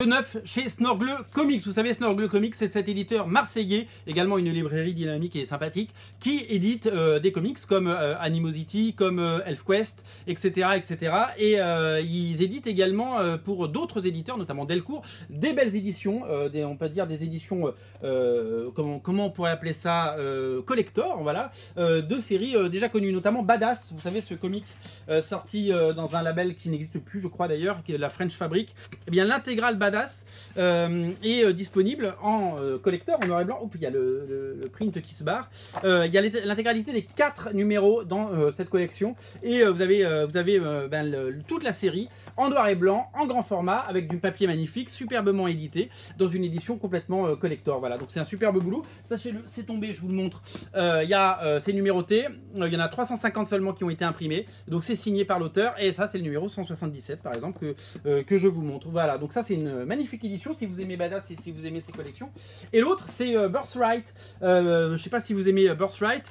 Neuf chez Snorgle Comics. Vous savez, Snorgle Comics, c'est cet éditeur marseillais, également une librairie dynamique et sympathique, qui édite des comics comme Animosity, comme ElfQuest, etc. etc. Et ils éditent également pour d'autres éditeurs, notamment Delcourt, des belles éditions, on peut dire des éditions, comment on pourrait appeler ça, collector, voilà, de séries déjà connues, notamment Badass, vous savez, ce comics sorti dans un label qui n'existe plus, je crois d'ailleurs, qui est la French Fabric. Eh bien, l'intégrale Badass est disponible en collector, en noir et blanc. Oh, puis il y a le print qui se barre. Il y a l'intégralité des 4 numéros dans cette collection. Et vous avez toute la série en noir et blanc, en grand format, avec du papier magnifique, superbement édité, dans une édition complètement collector. Voilà, donc c'est un superbe boulot. Sachez-le, c'est tombé, je vous le montre. C'est numéroté. Il y en a 350 seulement qui ont été imprimés. Donc c'est signé par l'auteur. Et ça, c'est le numéro 177, par exemple, que je vous montre. Voilà, donc ça, c'est une magnifique édition si vous aimez Badass et si vous aimez ces collections. Et l'autre, c'est Birthright. Je ne sais pas si vous aimez Birthright.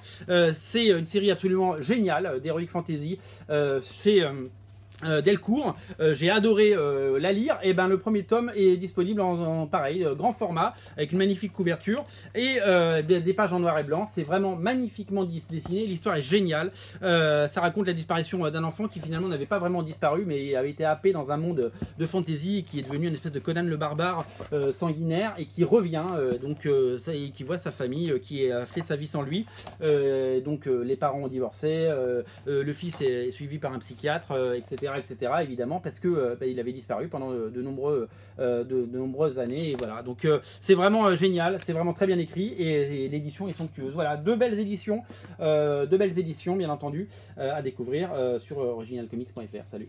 C'est une série absolument géniale d'Heroic Fantasy chez Delcourt. J'ai adoré la lire. Et ben le premier tome est disponible en pareil grand format avec une magnifique couverture et des pages en noir et blanc. C'est vraiment magnifiquement dessiné. L'histoire est géniale. Ça raconte la disparition d'un enfant qui finalement n'avait pas vraiment disparu, mais avait été happé dans un monde de fantasy et qui est devenu une espèce de Conan le barbare sanguinaire et qui revient et qui voit sa famille qui a fait sa vie sans lui. Les parents ont divorcé, le fils est suivi par un psychiatre, etc. évidemment, parce que il avait disparu pendant de nombreuses années. Et voilà, donc c'est vraiment génial, c'est vraiment très bien écrit et l'édition est somptueuse. Voilà, deux belles éditions bien entendu à découvrir sur originalcomics.fr. Salut.